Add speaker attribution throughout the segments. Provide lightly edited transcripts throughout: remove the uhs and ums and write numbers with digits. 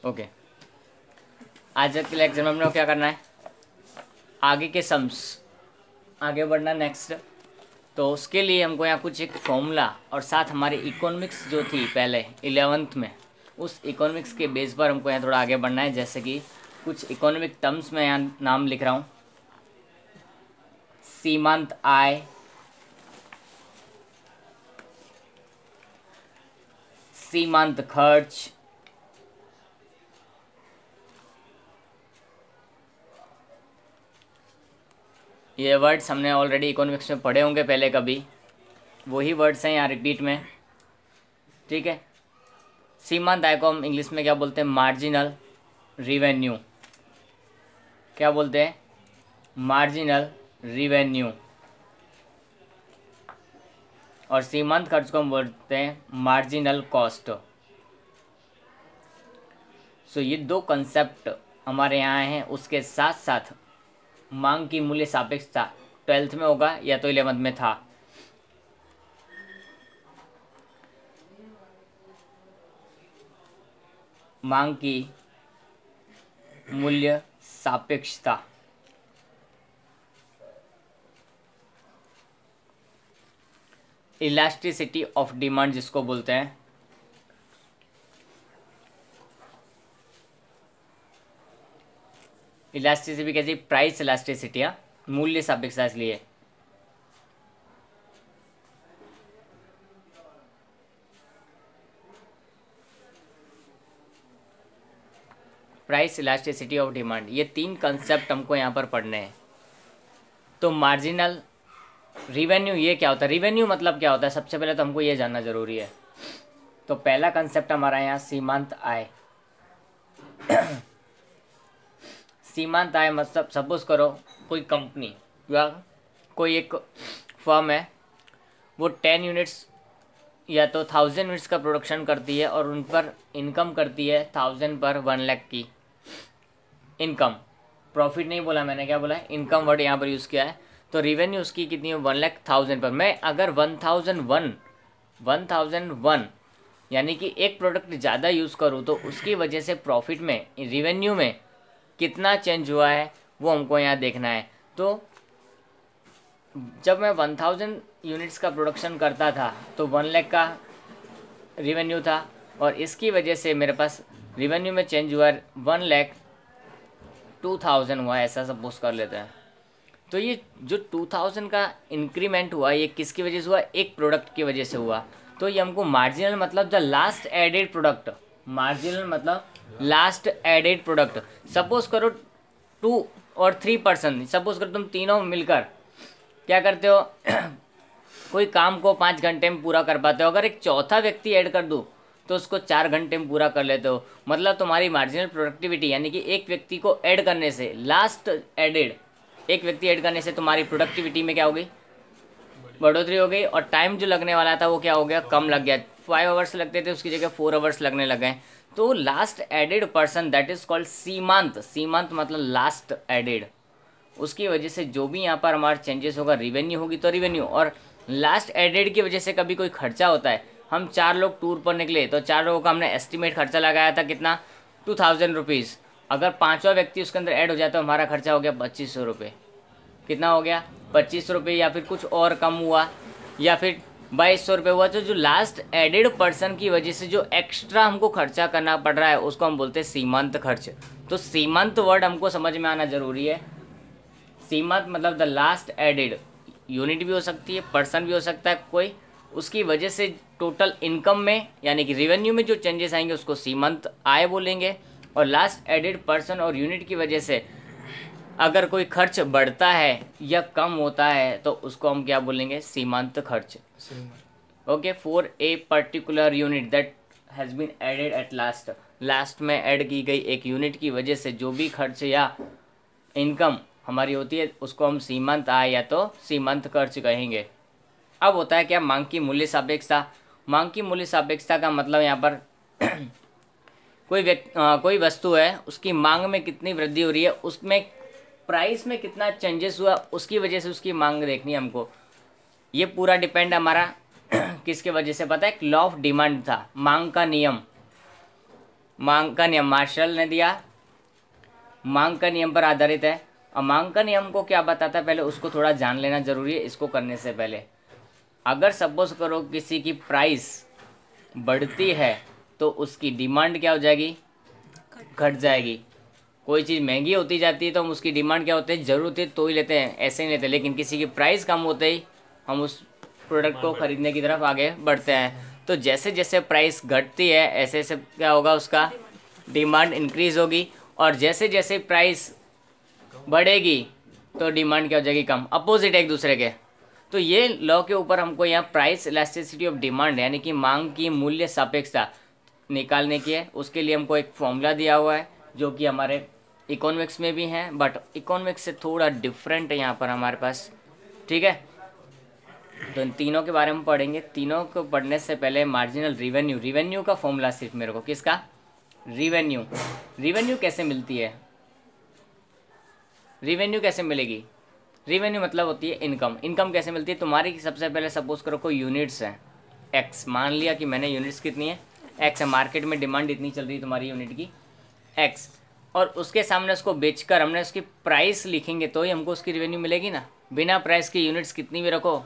Speaker 1: Okay, आज के lecture में हम लोग क्या करना है, आगे के सम्स आगे बढ़ना नेक्स्ट। तो उसके लिए हमको यहाँ कुछ एक फॉर्मूला और साथ हमारी इकोनॉमिक्स जो थी पहले 11th में, उस इकोनॉमिक्स के बेस पर हमको यहाँ थोड़ा आगे बढ़ना है। जैसे कि कुछ इकोनॉमिक टर्म्स में यहाँ नाम लिख रहा हूँ, सीमांत आय, सीमांत खर्च, ये वर्ड्स हमने ऑलरेडी इकोनॉमिक्स में पढ़े होंगे पहले कभी, वही वर्ड्स हैं यहाँ रिपीट में, ठीक है। सीमांत आय को हम इंग्लिश में क्या बोलते हैं, मार्जिनल रिवेन्यू। क्या बोलते हैं, मार्जिनल रिवेन्यू। और सीमांत खर्च को हम बोलते हैं मार्जिनल कॉस्ट। सो ये दो कंसेप्ट हमारे यहाँ हैं। उसके साथ साथ मांग की मूल्य सापेक्षता 12th में होगा या तो 11th में था। मांग की मूल्य सापेक्षता, इलास्टिसिटी ऑफ डिमांड जिसको बोलते हैं। इलास्टिसिटी कैसी, प्राइस इलास्टिसिटी, या मूल्य सापेक्षता। इसलिए प्राइस इलास्टिसिटी ऑफ डिमांड, ये तीन कंसेप्ट हमको यहाँ पर पढ़ने हैं। तो मार्जिनल रिवेन्यू ये क्या होता है, रिवेन्यू मतलब क्या होता है, सबसे पहले तो हमको ये जानना जरूरी है। तो पहला कंसेप्ट हमारा यहाँ सीमांत आय। सीमांत आय मतलब सपोज करो कोई कंपनी या कोई एक फर्म है, वो 10 यूनिट्स या तो 1000 यूनिट्स का प्रोडक्शन करती है और उन पर इनकम करती है 1000 पर 1 लाख की इनकम। प्रॉफिट नहीं बोला मैंने, क्या बोला है, इनकम वर्ड यहाँ पर यूज़ किया है। तो रिवेन्यू उसकी कितनी है, 1,00,000 पर। मैं अगर 1001 यानी कि एक प्रोडक्ट ज़्यादा यूज़ करूँ तो उसकी वजह से प्रॉफिट में, रिवेन्यू में कितना चेंज हुआ है वो हमको यहाँ देखना है। तो जब मैं 1000 यूनिट्स का प्रोडक्शन करता था तो 1 लाख का रिवेन्यू था, और इसकी वजह से मेरे पास रिवेन्यू में चेंज हुआ 1,02,000 हुआ, ऐसा सपोज कर लेते हैं। तो ये जो 2000 का इंक्रीमेंट हुआ ये किसकी वजह से हुआ, एक प्रोडक्ट की वजह से हुआ। तो ये हमको मार्जिनल मतलब the last added product, marginal मतलब लास्ट एडेड प्रोडक्ट। सपोज करो 2 और 3 पर्सन, सपोज करो तुम तीनों मिलकर क्या करते हो कोई काम को 5 घंटे में पूरा कर पाते हो। अगर एक चौथा व्यक्ति ऐड कर दूँ तो उसको 4 घंटे में पूरा कर लेते हो। मतलब तुम्हारी मार्जिनल प्रोडक्टिविटी यानी कि एक व्यक्ति को ऐड करने से, लास्ट एडेड एक व्यक्ति ऐड करने से तुम्हारी प्रोडक्टिविटी में क्या हो गई, बढ़ोतरी हो गई। और टाइम जो लगने वाला था वो क्या हो गया, कम लग गया। 5 आवर्स लगते थे उसकी जगह 4 आवर्स लगने लग गए। तो last added person that is called सीमांत। सीमांत मतलब लास्ट एडेड। उसकी वजह से जो भी यहाँ पर हमारा चेंजेस होगा, रिवेन्यू होगी तो रिवेन्यू, और लास्ट एडेड की वजह से कभी कोई खर्चा होता है। हम 4 लोग टूर पर निकले तो 4 लोगों का हमने एस्टिमेट खर्चा लगाया था कितना, 2000 रुपीज़। अगर 5वां व्यक्ति उसके अंदर ऐड हो जाए तो हमारा खर्चा हो गया 2500 रुपये। कितना हो गया, 2500 रुपये, या फिर कुछ और कम हुआ, या फिर 2200 रुपये हुआ। तो जो लास्ट एडेड पर्सन की वजह से जो एक्स्ट्रा हमको खर्चा करना पड़ रहा है उसको हम बोलते हैं सीमांत खर्च। तो सीमांत वर्ड हमको समझ में आना जरूरी है। सीमांत मतलब द लास्ट एडेड, यूनिट भी हो सकती है, पर्सन भी हो सकता है कोई, उसकी वजह से टोटल इनकम में यानी कि रेवेन्यू में जो चेंजेस आएंगे उसको सीमांत आय बोलेंगे। और लास्ट एडेड पर्सन और यूनिट की वजह से अगर कोई खर्च बढ़ता है या कम होता है तो उसको हम क्या बोलेंगे, सीमांत खर्च। Okay, for a particular unit that has been added at last, last में ऐड की गई एक यूनिट की वजह से जो भी खर्च या इनकम हमारी होती है उसको हम सीमांत आय या तो सीमांत खर्च कहेंगे। अब होता है क्या, मांग की मूल्य सापेक्षता। मांग की मूल्य सापेक्षता का मतलब यहाँ पर कोई वस्तु है, उसकी मांग में कितनी वृद्धि हो रही है, उसमें प्राइस में कितना चेंजेस हुआ, उसकी वजह से उसकी मांग देखनी है हमको। ये पूरा डिपेंड हमारा किसके वजह से, पता है, एक लॉ ऑफ डिमांड था, मांग का नियम। मांग का नियम मार्शल ने दिया, मांग का नियम पर आधारित है। अब मांग का नियम को क्या बताता है पहले उसको थोड़ा जान लेना जरूरी है इसको करने से पहले। अगर सपोज करो किसी की प्राइस बढ़ती है तो उसकी डिमांड क्या हो जाएगी, घट जाएगी। कोई चीज़ महंगी होती जाती है तो हम उसकी डिमांड क्या होती है, ज़रूरत है तो ही लेते हैं, ऐसे नहीं लेते। लेकिन किसी की प्राइस कम होते ही हम उस प्रोडक्ट को खरीदने की तरफ आगे बढ़ते हैं। तो जैसे जैसे प्राइस घटती है ऐसे ऐसे क्या होगा, उसका डिमांड इंक्रीज होगी, और जैसे जैसे प्राइस बढ़ेगी तो डिमांड क्या हो जाएगी, कम। अपोजिट एक दूसरे के। तो ये लॉ के ऊपर हमको यहाँ प्राइस इलास्टिसिटी ऑफ डिमांड यानी कि मांग की मूल्य सापेक्षता निकालने की है। उसके लिए हमको एक फॉर्मूला दिया हुआ है जो कि हमारे इकोनॉमिक्स में भी है, बट इकोनॉमिक्स से थोड़ा डिफरेंट है यहाँ पर हमारे पास, ठीक है। तो इन तीनों के बारे में पढ़ेंगे। तीनों को पढ़ने से पहले मार्जिनल रिवेन्यू, रिवेन्यू का फॉर्मूला सिर्फ मेरे को, किसका, रिवेन्यू। रिवेन्यू कैसे मिलती है, रिवेन्यू कैसे मिलेगी, रिवेन्यू मतलब होती है इनकम। इनकम कैसे मिलती है तुम्हारी, सबसे पहले सपोज करो कोई यूनिट्स है एक्स, मान लिया कि मैंने यूनिट्स कितनी है एक्स है, मार्केट में डिमांड इतनी चल रही है तुम्हारी यूनिट की एक्स, और उसके सामने उसको बेचकर हमने उसकी प्राइस लिखेंगे तो ही हमको उसकी रिवेन्यू मिलेगी ना। बिना प्राइस की यूनिट्स कितनी भी रखो,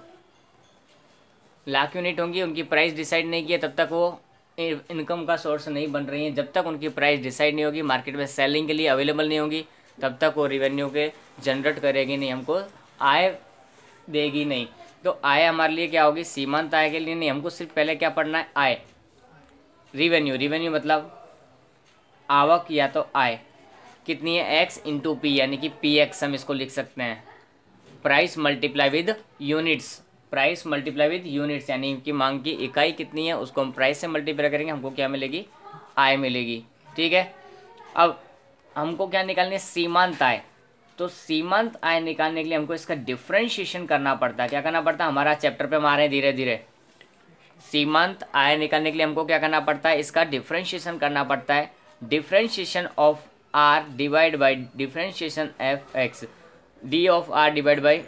Speaker 1: लाख यूनिट होंगी, उनकी प्राइस डिसाइड नहीं किया तब तक वो इनकम का सोर्स नहीं बन रही है। जब तक उनकी प्राइस डिसाइड नहीं होगी, मार्केट में सेलिंग के लिए अवेलेबल नहीं होगी, तब तक वो रिवेन्यू के जनरेट करेगी नहीं, हमको आय देगी नहीं। तो आय हमारे लिए क्या होगी, सीमांत आय के लिए नहीं, हमको सिर्फ पहले क्या पढ़ना है, आय। रिवेन्यू, रिवेन्यू मतलब आवक या तो आय कितनी है, एक्स इंटू पी, यानी कि पी एक्स हम इसको लिख सकते हैं, price multiply with units, price multiply with units, यानी कि मांग की इकाई कितनी है उसको हम प्राइस से मल्टीप्लाई करेंगे, हमको क्या मिलेगी, आय मिलेगी, ठीक है। अब हमको क्या निकालनी है, सीमांत आय। तो सीमांत आय निकालने के लिए हमको इसका डिफरेंशिएशन करना पड़ता है। क्या करना पड़ता है, हमारा चैप्टर पे हम आ रहे हैं धीरे धीरे। सीमांत आय निकालने के लिए हमको क्या करना पड़ता है, इसका डिफरेंशिएशन करना पड़ता है। Differentiation of R divide by differentiation F X, D of R divide by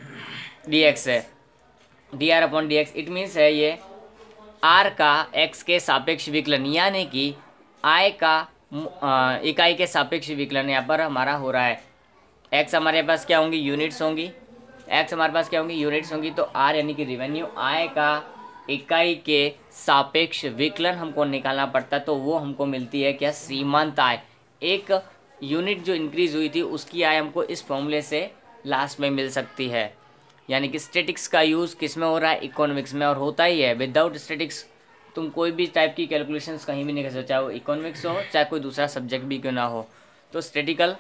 Speaker 1: D X है, D R upon D X. It means है ये आर का एक्स के सापेक्ष विकलन, यानी कि आय का इकाई के सापेक्ष विकलन यहाँ पर हमारा हो रहा है। एक्स हमारे पास क्या होंगी, यूनिट्स होंगी, एक्स हमारे पास क्या होंगी, यूनिट्स होंगी। तो आर यानी कि रिवेन्यू, आय का इकाई के सापेक्ष विकलन हमको निकालना पड़ता है, तो वो हमको मिलती है क्या, सीमांत आय। एक यूनिट जो इंक्रीज हुई थी उसकी आय हमको इस फॉर्मूले से लास्ट में मिल सकती है। यानी कि स्टैटिक्स का यूज़ किस में हो रहा है, इकोनॉमिक्स में, और होता ही है। विदाउट स्टैटिक्स तुम कोई भी टाइप की कैलकुलेशंस कहीं भी नहीं कर सकते, चाहे वो इकोनॉमिक्स हो चाहे कोई दूसरा सब्जेक्ट भी क्यों ना हो। तो स्टैटिकल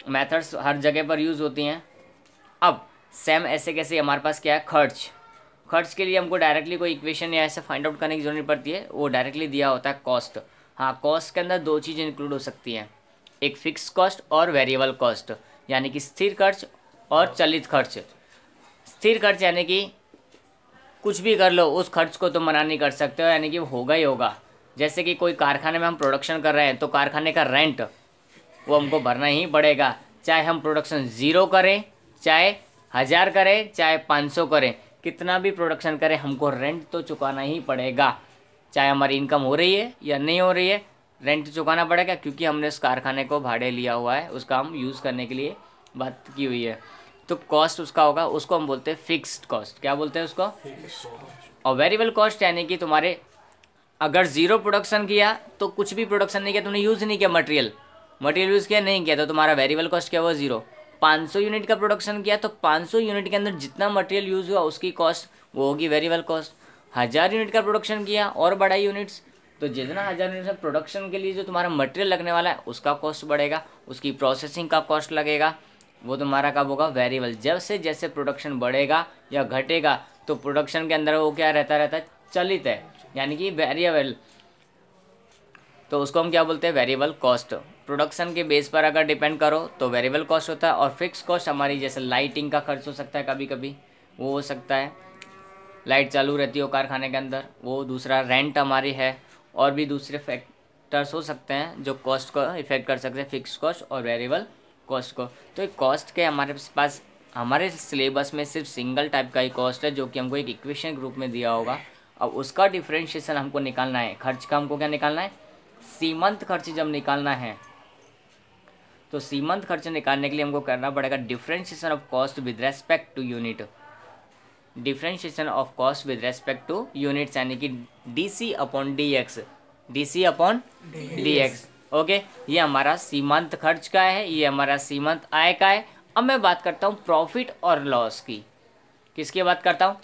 Speaker 1: मेथड्स हर जगह पर यूज़ होती हैं। अब सेम ऐसे कैसे हमारे पास क्या है, खर्च। खर्च के लिए हमको डायरेक्टली कोई इक्वेशन या ऐसे फाइंड आउट करने की जरूरत नहीं पड़ती है, वो डायरेक्टली दिया होता है कॉस्ट। हाँ, कॉस्ट के अंदर दो चीज़ें इंक्लूड हो सकती हैं, एक फिक्स कॉस्ट और वेरिएबल कॉस्ट, यानी कि स्थिर खर्च और चलित खर्च। स्थिर खर्च यानी कि कुछ भी कर लो उस खर्च को तो मना नहीं कर सकते हो, यानी कि वो होगा ही होगा। जैसे कि कोई कारखाने में हम प्रोडक्शन कर रहे हैं तो कारखाने का रेंट वो हमको भरना ही पड़ेगा, चाहे हम प्रोडक्शन 0 करें, चाहे 1000 करें, चाहे 500 करें, कितना भी प्रोडक्शन करें हमको रेंट तो चुकाना ही पड़ेगा। चाहे हमारी इनकम हो रही है या नहीं हो रही है, रेंट चुकाना पड़ेगा, क्योंकि हमने उस कारखाने को भाड़े लिया हुआ है, उसका हम यूज़ करने के लिए बात की हुई है। तो कॉस्ट उसका होगा, उसको हम बोलते हैं फिक्स्ड कॉस्ट। क्या बोलते हैं उसको, और वेरिएबल कॉस्ट यानी कि तुम्हारे अगर 0 प्रोडक्शन किया तो कुछ भी प्रोडक्शन नहीं किया, तुमने यूज़ नहीं किया मटेरियल यूज़ किया नहीं किया, तो तुम्हारा वेरिएबल कॉस्ट क्या हुआ, 0। 500 यूनिट का प्रोडक्शन किया तो 500 यूनिट के अंदर जितना मटेरियल यूज़ हुआ उसकी कॉस्ट वो होगी वेरिएबल कॉस्ट। 1000 यूनिट का प्रोडक्शन किया और बढ़ा यूनिट्स, तो जितना 1000 यूनिट में प्रोडक्शन के लिए जो तुम्हारा मटेरियल लगने वाला है उसका कॉस्ट बढ़ेगा, उसकी प्रोसेसिंग का कॉस्ट लगेगा, वो तुम्हारा कब होगा, वेरिएबल। जब से जैसे प्रोडक्शन बढ़ेगा या घटेगा तो प्रोडक्शन के अंदर वो क्या रहता है, चलित है, यानी कि वेरिएबल, तो उसको हम क्या बोलते हैं, वेरिएबल कॉस्ट। प्रोडक्शन के बेस पर अगर डिपेंड करो तो वेरिएबल कॉस्ट होता है, और फिक्स कॉस्ट हमारी जैसे लाइटिंग का खर्च हो सकता है, कभी कभी वो हो सकता है, लाइट चालू रहती हो कारखाने के अंदर, वो दूसरा रेंट हमारी है, और भी दूसरे फैक्टर्स हो सकते हैं जो कॉस्ट को इफेक्ट कर सकते हैं, फिक्स कॉस्ट और वेरिएबल कॉस्ट को। तो एक कॉस्ट के हमारे पास हमारे सिलेबस में सिर्फ सिंगल टाइप का ही कॉस्ट है, जो कि हमको एक इक्वेशन ग्रुप में दिया होगा। अब उसका डिफरेंशिएशन हमको निकालना है, खर्च का हमको क्या निकालना है, सीमांत खर्च जब निकालना है तो सीमांत खर्च निकालने के लिए हमको करना पड़ेगा differentiation of cost with respect to unit, differentiation of cost with respect to units, यानी कि DC upon DX, DC upon DX। Okay, ये हमारा सीमांत खर्च का है, ये हमारा सीमांत आय का है। अब मैं बात करता हूँ प्रॉफिट और लॉस की। किसकी बात करता हूँ?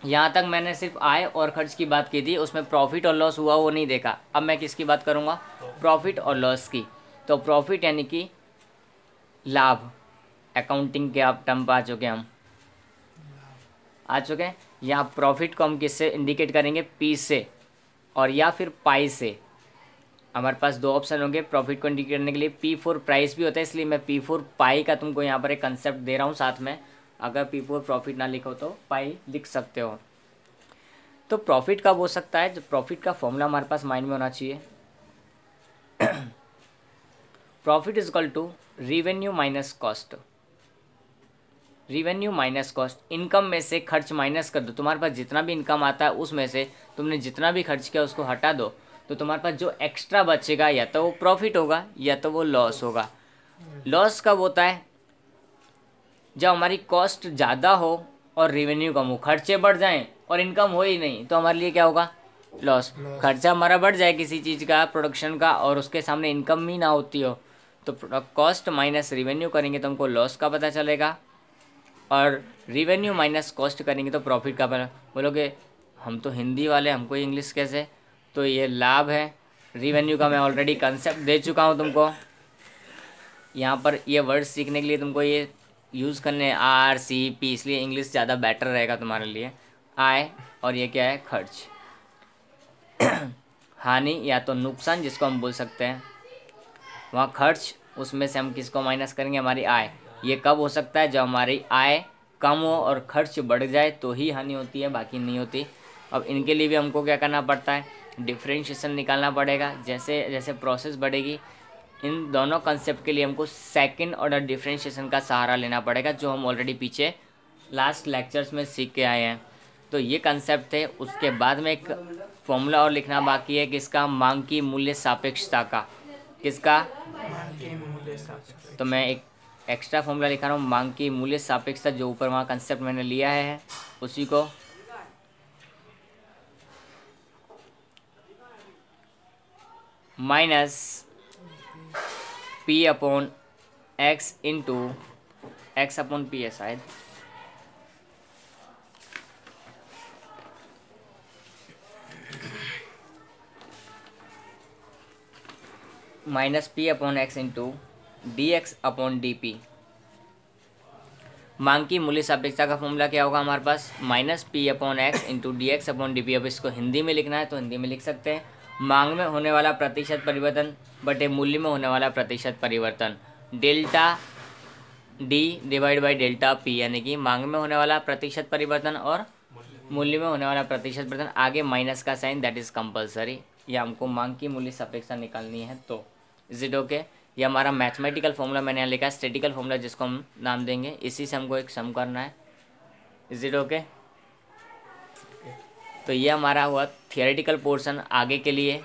Speaker 1: यहाँ तक मैंने सिर्फ आय और खर्च की बात की थी, उसमें प्रॉफिट और लॉस हुआ वो नहीं देखा। अब मैं किसकी बात करूँगा? प्रॉफिट और लॉस की। तो प्रॉफिट यानी कि लाभ, अकाउंटिंग के आप टर्म पर आ चुके हम, आ चुके हैं। यहाँ प्रॉफिट को हम किससे इंडिकेट करेंगे? P से और या फिर पाई से। हमारे पास दो ऑप्शन होंगे प्रॉफिट को इंडिकेट करने के लिए। P4 प्राइस भी होता है, इसलिए मैं P4 पाई का तुमको यहाँ पर एक कंसेप्ट दे रहा हूँ साथ में। अगर P4 प्रॉफिट ना लिखो तो पाई लिख सकते हो। तो प्रॉफिट कब हो सकता है? जब प्रॉफिट का फॉर्मूला हमारे पास माइंड में होना चाहिए। Profit is equal to revenue minus cost, revenue minus cost. Income में से खर्च माइनस कर दो, तुम्हारे पास जितना भी इनकम आता है उसमें से तुमने जितना भी खर्च किया उसको हटा दो, तो तुम्हारे पास जो एक्स्ट्रा बचेगा या तो वो प्रॉफिट होगा या तो वो लॉस होगा। लॉस कब होता है? जब हमारी कॉस्ट ज़्यादा हो और रेवेन्यू कम हो, खर्चे बढ़ जाएं और इनकम हो ही नहीं, तो हमारे लिए क्या होगा? लॉस। खर्चा हमारा बढ़ जाए किसी चीज़ का, प्रोडक्शन का, और उसके सामने इनकम ही ना होती हो, तो कॉस्ट माइनस रेवेन्यू करेंगे तो हमको लॉस का पता चलेगा, और रेवेन्यू माइनस कॉस्ट करेंगे तो प्रॉफिट का पता। बोलोगे हम तो हिंदी वाले, हमको इंग्लिश कैसे? तो ये लाभ है। रेवेन्यू का मैं ऑलरेडी कंसेप्ट दे चुका हूँ तुमको। यहाँ पर ये वर्ड सीखने के लिए तुमको ये यूज़ करने RCP, इसलिए इंग्लिश ज़्यादा बेटर रहेगा तुम्हारे लिए। आय और ये क्या है? खर्च। हानि या तो नुकसान जिसको हम बोल सकते हैं, वहाँ खर्च, उसमें से हम किसको माइनस करेंगे? हमारी आय। ये कब हो सकता है? जब हमारी आय कम हो और खर्च बढ़ जाए तो ही हानि होती है, बाकी नहीं होती। अब इनके लिए भी हमको क्या करना पड़ता है? डिफरेंशिएशन निकालना पड़ेगा। जैसे जैसे प्रोसेस बढ़ेगी, इन दोनों कंसेप्ट के लिए हमको सेकंड ऑर्डर डिफरेंशिएशन का सहारा लेना पड़ेगा, जो हम ऑलरेडी पीछे लास्ट लेक्चर्स में सीख के आए हैं। तो ये कंसेप्ट थे। उसके बाद में एक फॉर्मूला और लिखना बाकी है, किसका? मांग की मूल्य सापेक्षता का। किसका? तो मैं एक एक्स्ट्रा फॉर्मूला लिखा रहा हूँ, मांग की मूल्य सापेक्षता, जो ऊपर वहाँ कंसेप्ट मैंने लिया है उसी को। Minus P upon X into X upon P है शायद। Minus P upon X into DX अपॉन DP। मांग की मूल्य सापेक्षता का फॉर्मूला क्या होगा हमारे पास? Minus P upon X into DX अपॉन DP। अब इसको हिंदी में लिखना है तो हिंदी में लिख सकते हैं, मांग में होने वाला प्रतिशत परिवर्तन बटे मूल्य में होने वाला प्रतिशत परिवर्तन, delta D divide by delta P, यानी कि मांग में होने वाला प्रतिशत परिवर्तन और मूल्य में होने वाला प्रतिशत परिवर्तन, आगे माइनस का साइन, दैट इज़ कंपलसरी। ये हमको मांग की मूल्य सापेक्षता निकालनी है। तो इज इट ओके? ये हमारा मैथमेटिकल फॉर्मूला मैंने यहाँ लिखा है, स्टैटिकल फॉर्मूला जिसको हम नाम देंगे, इसी से हमको एक सम करना है। Is it okay? तो ये हमारा हुआ थियोरेटिकल पोर्शन। आगे के लिए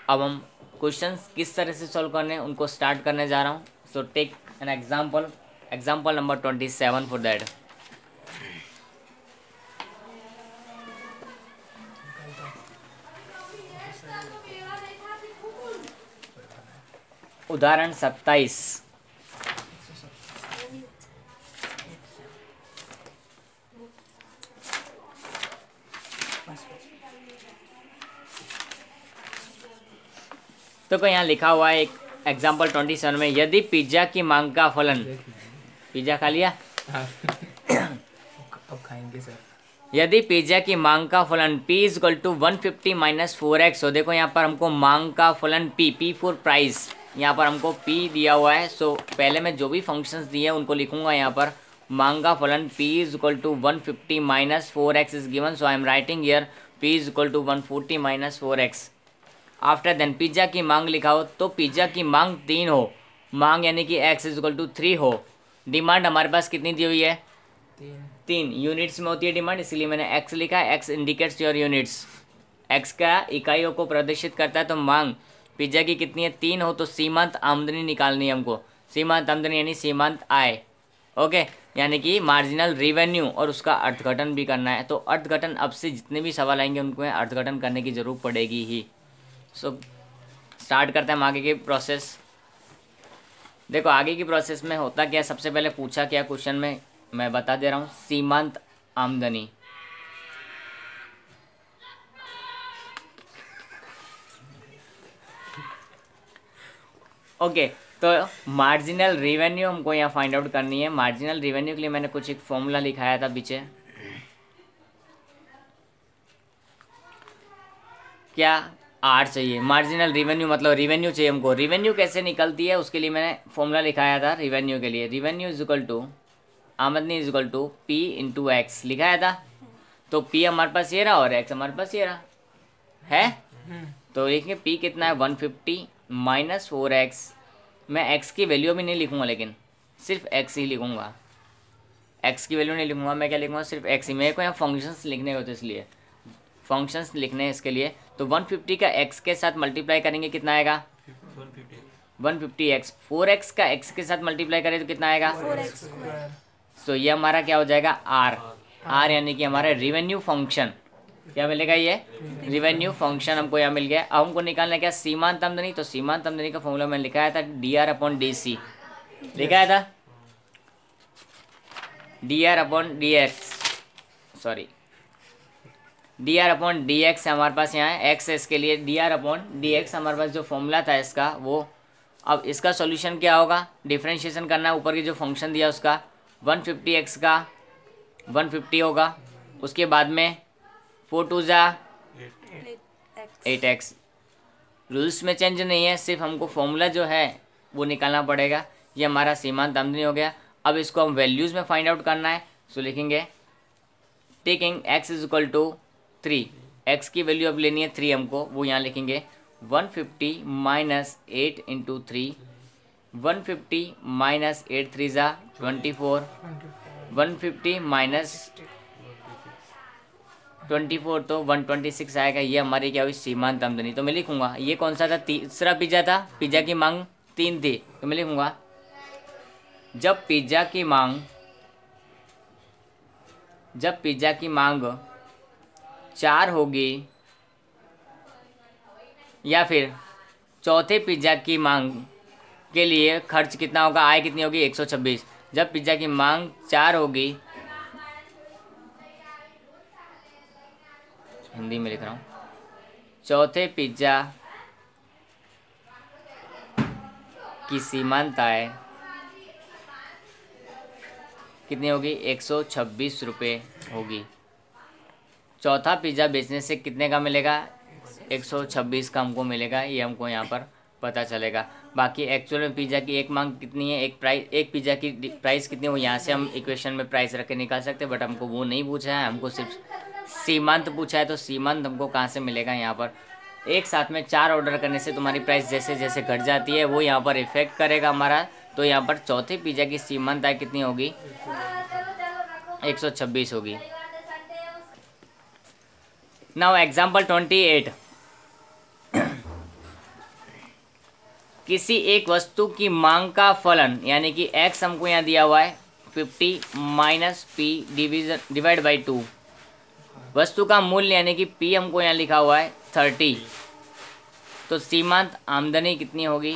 Speaker 1: अब हम क्वेश्चंस किस तरह से सॉल्व करने हैं उनको स्टार्ट करने जा रहा हूँ। So take an example number 27 for that. उदाहरण 27। तो कोई यहाँ लिखा हुआ है एक एग्जाम्पल 27 में, यदि पिज्जा की मांग का फलन, पिज्जा खा लिया?
Speaker 2: अब खाएंगे सर।
Speaker 1: यदि पिज्जा की मांग का फलन P is equal to 150 minus 4x हो। देखो यहाँ पर हमको मांग का फलन P4 प्राइस, यहाँ पर हमको P दिया हुआ है। सो पहले मैं जो भी फंक्शंस दिए हैं उनको लिखूंगा यहाँ पर। मांग का फलन P is equal to 150 minus 4x is given, so I am writing here P is equal to 140 minus 4x। After then pizza की मांग लिखा हो तो पिज्जा की मांग 3 हो, मांग यानी कि x इज इक्वल टू 3 हो। डिमांड हमारे पास कितनी दी हुई है? 3 यूनिट्स में होती है डिमांड, इसलिए मैंने x लिखा है। x indicates your units, x का इकाइयों को प्रदर्शित करता है। तो मांग पिज्जा की कितनी है, 3 हो, तो सीमांत आमदनी निकालनी है हमको। सीमांत आमदनी यानी सीमांत आय, ओके, यानी कि मार्जिनल रेवेन्यू, और उसका अर्थघटन भी करना है। तो अर्थघटन अब से जितने भी सवाल आएंगे उनको अर्थघटन करने की जरूरत पड़ेगी ही। सो स्टार्ट करते हैं हम आगे की प्रोसेस। देखो आगे की प्रोसेस में होता क्या, सबसे पहले पूछा क्या क्वेश्चन में मैं बता दे रहा हूँ, सीमांत आमदनी। ओके, तो मार्जिनल रेवेन्यू हमको यहाँ फाइंड आउट करनी है। मार्जिनल रेवेन्यू के लिए मैंने कुछ एक फॉर्मूला लिखाया था पीछे, क्या आर चाहिए। मार्जिनल रेवेन्यू मतलब रेवेन्यू चाहिए हमको। रेवेन्यू कैसे निकलती है उसके लिए मैंने फॉर्मूला लिखाया था रेवेन्यू के लिए। रेवेन्यू इज इक्वल टू, आमदनी is equal to p into x लिखाया था। तो पी हमारे पास ये रहा और एक्स हमारे पास ये रहा है। तो देखिए पी कितना है, 150 माइनस 4x। मैं x की वैल्यू भी नहीं लिखूंगा, लेकिन सिर्फ x ही लिखूंगा। x की वैल्यू नहीं लिखूंगा, मैं क्या लिखूंगा, सिर्फ x ही। मेरे को यहाँ फंक्शंस लिखने होते इसलिए फंक्शंस लिखने हैं इसके लिए। तो 150 का x के साथ मल्टीप्लाई करेंगे कितना आएगा, 150x। 4x का x के साथ मल्टीप्लाई करें तो कितना आएगा,
Speaker 2: 4x।
Speaker 1: तो ये हमारा क्या हो जाएगा, r यानी कि हमारा रेवेन्यू फंक्शन क्या मिलेगा, ये रेवेन्यू फंक्शन हमको यहाँ मिल गया। अब हमको निकालना है क्या, सीमांत आमदनी। तो सीमांत आमदनी का फॉर्मूला मैंने लिखाया था dr/dc, लिखाया था dr/dx, सॉरी dr/dx हमारे पास यहाँ है, x है इसके लिए, dr/dx हमारे पास जो फॉर्मूला था इसका वो। अब इसका सॉल्यूशन क्या होगा, डिफरेंशिएशन करना है, ऊपर की जो फंक्शन दिया उसका 150x का 150 होगा, उसके बाद में 4 2 जा 8x। रूल्स में चेंज नहीं है, सिर्फ हमको फॉर्मूला जो है वो निकालना पड़ेगा। ये हमारा सीमांत आमदनी हो गया। अब इसको हम वैल्यूज़ में फाइंड आउट करना है। सो लिखेंगे taking x is equal to 3, x की वैल्यू अब लेनी है 3 हमको, वो यहाँ लिखेंगे 150 माइनस 8 इंटू 3, 150 माइनस 8 3 जा 24, 150 माइनस 24 तो 126 आएगा। ये हमारी क्या हुई, सीमांत आमदनी। तो मैं लिखूंगा ये कौन सा था, तीसरा पिज्जा था, पिज्जा की मांग 3 थी। तो मैं लिखूंगा जब पिज्जा की मांग 4 होगी, या फिर चौथे पिज्जा की मांग के लिए खर्च कितना होगा, आय कितनी होगी, 126। जब पिज्जा की मांग 4 होगी, हिंदी में लिख रहा हूँ, चौथे पिज्जा की सीमांत आय कितनी होगी, 126 रुपये होगी। चौथा पिज्ज़ा बेचने से कितने का मिलेगा, 126 का हमको मिलेगा। ये हमको यहाँ पर पता चलेगा। बाकी एक्चुअल में पिज़्ज़ा की एक मांग कितनी है, एक पिज़्ज़ा की प्राइस कितनी है, वो यहाँ से हम इक्वेशन में प्राइस रख के निकाल सकते हैं। बट हमको वो नहीं पूछा है, हमको सिर्फ सीमांत पूछा है। तो सीमांत हमको कहाँ से मिलेगा, यहाँ पर एक साथ में 4 ऑर्डर करने से तुम्हारी प्राइस जैसे जैसे घट जाती है वो यहाँ पर इफेक्ट करेगा हमारा। तो यहाँ पर चौथे पिज़्ज़ा की सीमांत आय कितनी होगी, 126 होगी। नाउ एग्जाम्पल 28, किसी एक वस्तु की मांग का फलन यानी कि x हमको यहाँ दिया हुआ है 50 माइनस पी डिवाइड बाई 2। वस्तु का मूल्य यानी कि p हमको यहाँ लिखा हुआ है 30। तो सीमांत आमदनी कितनी होगी,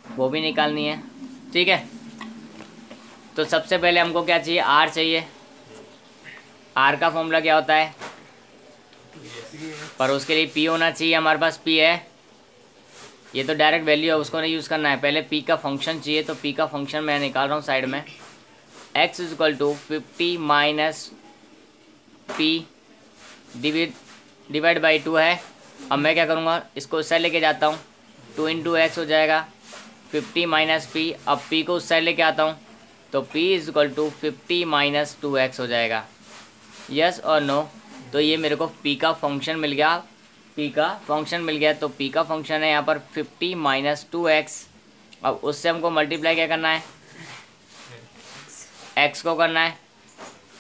Speaker 1: वो भी निकालनी है, ठीक है। तो सबसे पहले हमको क्या चाहिए, r चाहिए। r का फॉर्मूला क्या होता है, पर उसके लिए p होना चाहिए, हमारे पास p है। ये तो डायरेक्ट वैल्यू है, उसको नहीं यूज़ करना है, पहले p का फंक्शन चाहिए। तो p का फंक्शन मैं निकाल रहा हूँ साइड में, x is equal to 50 minus p divide by 2 है। अब मैं क्या करूँगा, इसको उस साइड लेके जाता हूँ, 2 इंटू एक्स हो जाएगा 50 माइनस p। अब p को उस साइड लेके आता हूँ तो p is equal to 50 minus 2x हो जाएगा। यस और नो। तो ये मेरे को p का फंक्शन मिल गया, p का फंक्शन मिल गया। तो p का फंक्शन है यहाँ पर 50 माइनस 2x। अब उससे हमको मल्टीप्लाई क्या करना है, x को करना है।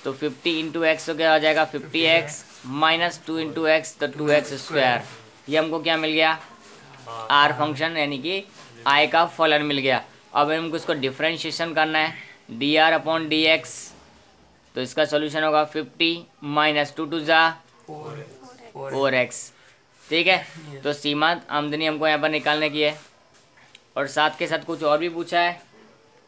Speaker 1: तो 50 इंटू एक्स तो क्या हो जाएगा 50x माइनस 2 इंटू एक्स तो 2x स्क्वायर। ये हमको क्या मिल गया आर फंक्शन यानी कि आई का फलन मिल गया। अब हमको इसको डिफ्रेंशिएशन करना है D R upon D x, तो इसका सोल्यूशन होगा 50 माइनस 2 टू ज़ा 4x। ठीक है, तो सीमांत आमदनी हमको यहाँ पर निकालने की है और साथ के साथ कुछ और भी पूछा है,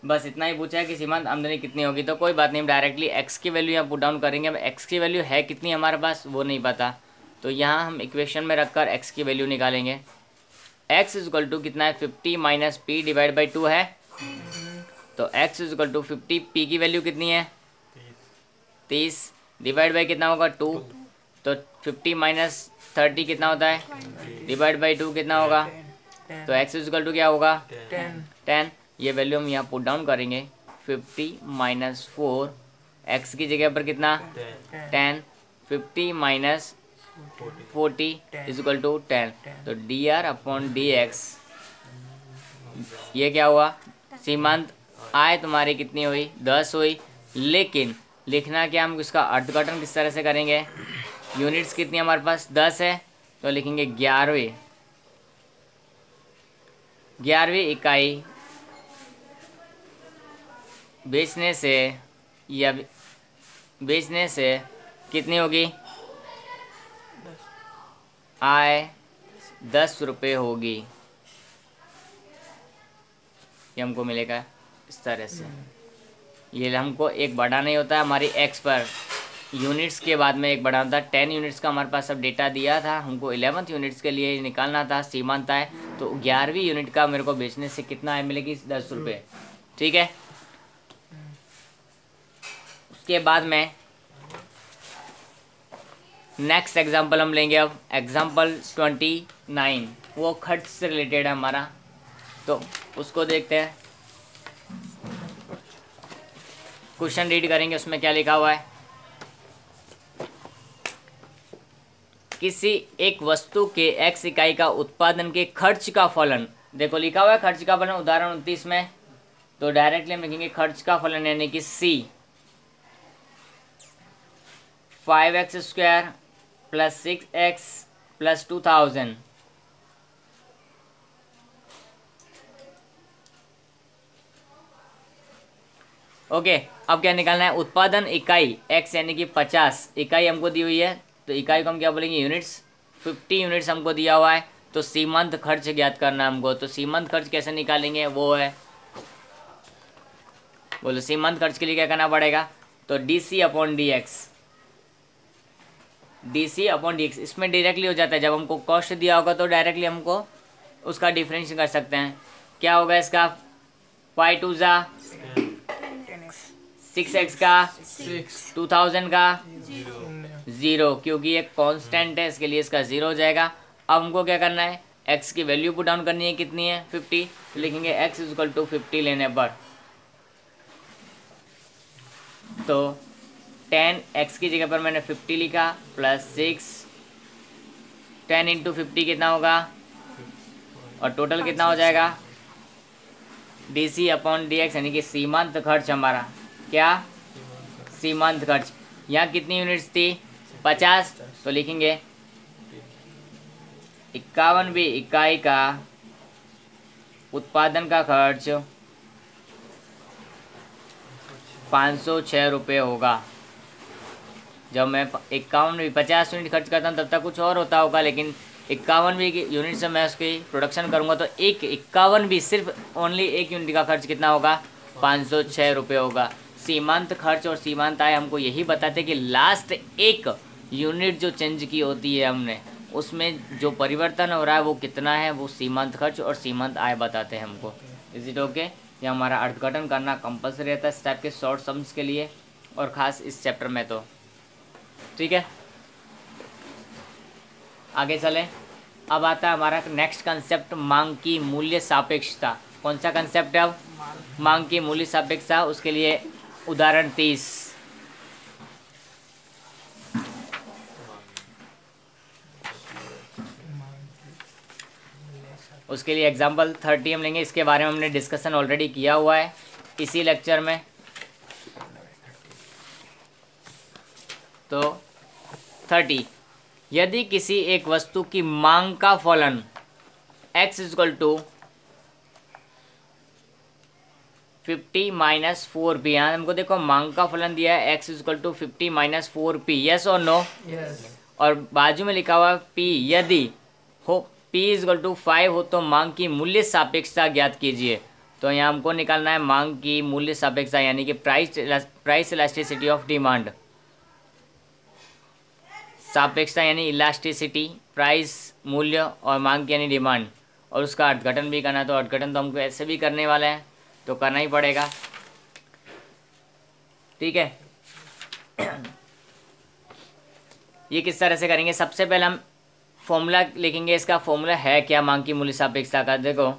Speaker 1: बस इतना ही पूछा है कि सीमांत आमदनी कितनी होगी। तो कोई बात नहीं, हम डायरेक्टली x की वैल्यू यहाँ पुट डाउन करेंगे। अब x की वैल्यू है कितनी हमारे पास वो नहीं पता, तो यहाँ हम इक्वेशन में रखकर x की वैल्यू निकालेंगे। x इज इक्वल टू कितना है 50 माइनस पी डिवाइड बाई 2 है, तो x is equal to 50, p की वैल्यू कितनी है 30 डिवाइड बाई कितना होगा 2, तो 50 माइनस 30 कितना होता है डिवाइड बाई 2 कितना होगा, तो x इज इक्वल टू क्या होगा 10। ये वैल्यू हम यहाँ पुट डाउन करेंगे 50 माइनस 4, x की जगह पर कितना 10, 50 माइनस 40 इज इक्वल टू 10, तो D R upon D x ये क्या हुआ सीमांत आय तुम्हारी कितनी हुई 10 हुई। लेकिन लिखना क्या, हम इसका अर्थघटन किस तरह से करेंगे, यूनिट्स कितनी हमारे पास 10 है तो लिखेंगे 11वीं इकाई बेचने से या बेचने से कितनी होगी आय 10 रुपये होगी। ये हमको मिलेगा इस तरह से। ये हमको एक बढ़ाना ही होता है हमारी एक्स पर, यूनिट्स के बाद में एक बढ़ाना था। 10 यूनिट्स का हमारे पास सब डेटा दिया था, हमको 11th यूनिट्स के लिए निकालना था सीमांत आय, तो 11वीं यूनिट का मेरे को बेचने से कितना आय मिलेगी 10 रुपये। ठीक है, उसके बाद में नेक्स्ट एग्जाम्पल हम लेंगे। अब एग्जाम्पल 29 वो खर्च से रिलेटेड है हमारा, तो उसको देखते हैं। क्वेश्चन रीड करेंगे, उसमें क्या लिखा हुआ है, किसी एक वस्तु के x इकाई का उत्पादन के खर्च का फलन, देखो लिखा हुआ है खर्च का फलन उदाहरण 29 में, तो डायरेक्टली हम लिखेंगे खर्च का फलन यानी कि c 5x square plus 6x plus 2000। Okay, अब क्या निकालना है, उत्पादन इकाई x यानी कि 50 इकाई हमको दी हुई है, तो इकाई को हम क्या बोलेंगे यूनिट्स, 50 यूनिट्स हमको दिया हुआ है, तो सीमांत खर्च ज्ञात करना है हमको। तो सीमांत खर्च कैसे निकालेंगे वो है, बोलो सीमांत खर्च के लिए क्या करना पड़ेगा, तो डी अपॉन डी एक्स, इसमें डायरेक्टली हो जाता है। जब हमको कॉस्ट दिया होगा तो डायरेक्टली हमको उसका डिफरेंशिएशन कर सकते हैं। क्या होगा इसका 5 2 ज़ा 6x का 2000 का 0, क्योंकि ये कांस्टेंट है इसके लिए इसका 0 हो जाएगा। अब हमको क्या करना है, x की वैल्यू पुट डाउन करनी है, कितनी है 50, तो लिखेंगे x इज इक्वल टू 50 लेने पर, तो 10x की जगह पर मैंने 50 लिखा प्लस 6, 10 इंटू 50 कितना होगा, और टोटल कितना हो जाएगा डी अपॉन डी एक्स यानी कि सीमांत खर्च हमारा, क्या सीमांत खर्च। यहाँ कितनी यूनिट्स थी 50, तो लिखेंगे 51वीं इकाई का उत्पादन का खर्च 506 रुपये होगा। जब मैं 50 यूनिट खर्च करता हूँ तब तक कुछ और होता होगा, लेकिन 51वीं यूनिट से मैं उसकी प्रोडक्शन करूँगा तो 51वीं सिर्फ ओनली एक यूनिट का खर्च कितना होगा 506 रुपये होगा। सीमांत खर्च और सीमांत आय हमको यही बताते कि लास्ट एक यूनिट जो चेंज की होती है हमने, उसमें जो परिवर्तन हो रहा है वो कितना है, वो सीमांत खर्च और सीमांत आय बताते हैं हमको। Is it okay? ये हमारा अर्थघटन करना कंपलसरी रहता है इस टाइप के शॉर्ट सम्स के लिए, और ख़ास इस चैप्टर में तो ठीक है। आगे चलें, अब आता है हमारा नेक्स्ट कंसेप्ट मांग की मूल्य सापेक्षता। कौन सा कंसेप्ट है अब, मांग की मूल्य सापेक्षता। उसके लिए उदाहरण 30, उसके लिए एग्जाम्पल 30 हम लेंगे। इसके बारे में हमने डिस्कशन ऑलरेडी किया हुआ है इसी लेक्चर में। तो 30। यदि किसी एक वस्तु की मांग का फलन x is equal to 50 minus 4p, यहाँ हमको देखो मांग का फलन दिया है x is equal to 50 minus 4p, yes और नो? और बाजू में लिखा हुआ p यदि हो p इजकल टू 5 हो तो मांग की मूल्य सापेक्षता ज्ञात कीजिए। तो यहाँ हमको निकालना है मांग की मूल्य सापेक्षता, यानी कि प्राइस इलास्टिसिटी ऑफ डिमांड। सापेक्षता यानी इलास्टिसिटी, प्राइस मूल्य, और मांग की यानी डिमांड, और उसका अर्थघटन भी करना है। तो अर्थघटन तो हमको ऐसे भी करने वाला है, तो करना ही पड़ेगा, ठीक है। ये किस तरह से करेंगे? सबसे पहले हम फॉर्मूला लिखेंगे। इसका फॉर्मूला है क्या मांग की मूल्य सापेक्षता का? देखो,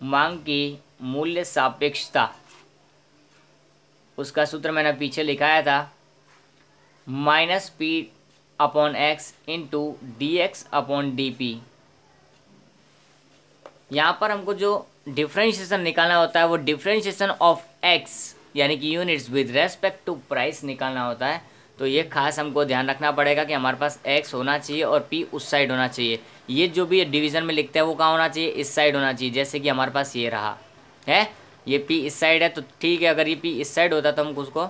Speaker 1: मांग की मूल्य सापेक्षता, उसका सूत्र मैंने पीछे लिखाया था, -p upon x into D x upon D P. यहाँ पर हमको जो डिफ्रेंशिएशन निकालना होता है वो डिफ्रेंशिएशन ऑफ एक्स यानी कि units with respect to price निकालना होता है। तो ये खास हमको ध्यान रखना पड़ेगा कि हमारे पास x होना चाहिए और p उस साइड होना चाहिए। ये जो भी डिवीज़न में लिखते हैं वो कहाँ होना चाहिए? इस साइड होना चाहिए। जैसे कि हमारे पास ये रहा है, ये p इस साइड है तो ठीक है। अगर ये p इस साइड होता तो हमको उसको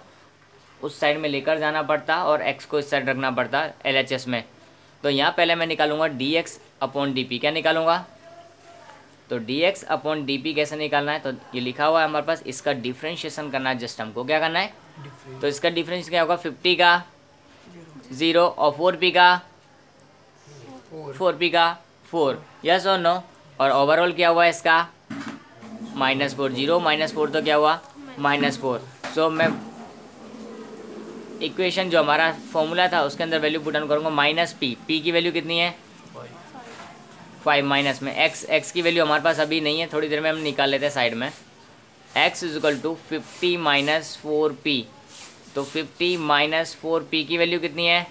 Speaker 1: उस साइड में लेकर जाना पड़ता और x को इस साइड रखना पड़ता LHS में। तो यहाँ पहले मैं निकालूंगा dx अपॉन डी। क्या निकालूंगा? तो dx अपॉन डी कैसे निकालना है? तो ये लिखा हुआ है हमारे पास, इसका डिफ्रेंशिएशन करना है। जस्ट हमको क्या करना है? तो इसका डिफरेंस क्या होगा? 50 का 0 और 4p का 4, यस और नो? और ओवरऑल क्या हुआ इसका? -4। 0 -4 तो क्या हुआ? -4। सो मैं इक्वेशन जो हमारा फॉर्मूला था उसके अंदर वैल्यू पुट डाउन करूँगा -p। p की वैल्यू कितनी है? 5 माइनस में x की वैल्यू हमारे पास अभी नहीं है, थोड़ी देर में हम निकाल लेते हैं साइड में। x is equal to 50 minus 4p। तो 50 माइनस 4p की वैल्यू कितनी है?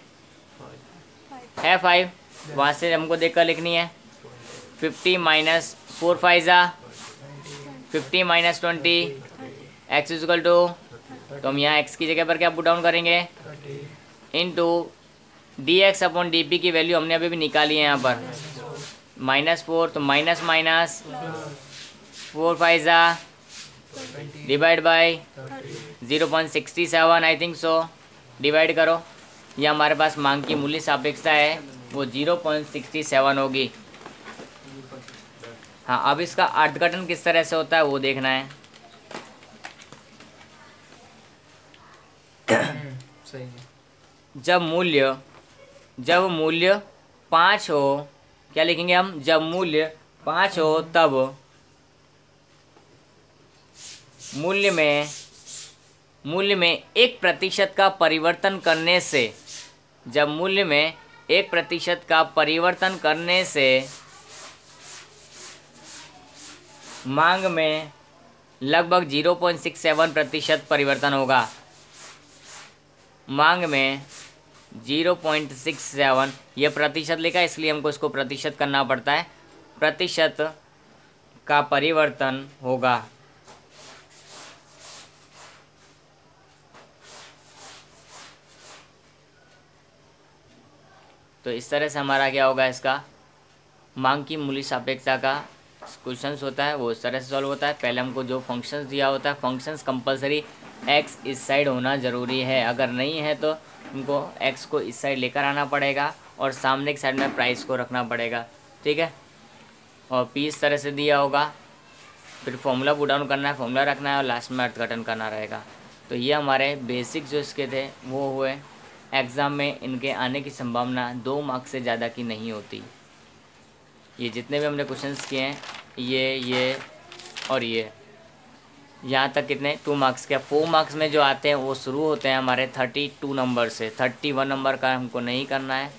Speaker 1: 5। वहाँ से हमको देखकर लिखनी है 50 माइनस 4 5 ज़ा 50 माइनस 20 x इजकल टू, तो हम यहाँ x की जगह पर क्या पुट डाउन करेंगे? इनटू dx अपॉन dp की वैल्यू हमने अभी भी निकाली है यहाँ पर -4, तो माइनस 4 5 ज़ा divide by 0.67 I think so, divide करो। ये हमारे पास मांग की मूल्य सापेक्षता है वो 0.67 होगी। हाँ, अब इसका अर्थघटन किस तरह से होता है वो देखना है।
Speaker 2: सही है।
Speaker 1: जब मूल्य 5 हो, क्या लिखेंगे हम? जब मूल्य 5 हो तब मूल्य में 1% का परिवर्तन करने से, जब मूल्य में 1% का परिवर्तन करने से मांग में लगभग 0.67% परिवर्तन होगा। मांग में 0.67, ये प्रतिशत लिखा है इसलिए हमको इसको प्रतिशत करना पड़ता है। प्रतिशत का परिवर्तन होगा। तो इस तरह से हमारा क्या होगा? इसका मांग की मूल्य सापेक्षता का क्वेश्चंस होता है वो इस तरह से सॉल्व होता है। पहले हमको जो फंक्शंस दिया होता है, फंक्शंस कंपलसरी x इस साइड होना ज़रूरी है। अगर नहीं है तो हमको x को इस साइड लेकर आना पड़ेगा और सामने की साइड में प्राइस को रखना पड़ेगा, ठीक है। और p इस तरह से दिया होगा, फिर फॉर्मूला पुट डाउन करना है, फॉर्मूला रखना है और लास्ट में अर्थघटन करना रहेगा। तो ये हमारे बेसिक जो इसके थे वो हुए। एग्ज़ाम में इनके आने की संभावना 2 मार्क्स से ज़्यादा की नहीं होती। ये जितने भी हमने क्वेश्चंस किए हैं, ये और ये, यहाँ तक कितने 2 मार्क्स के। 4 मार्क्स में जो आते हैं वो शुरू होते हैं हमारे 32 नंबर से। 31 नंबर का हमको नहीं करना है।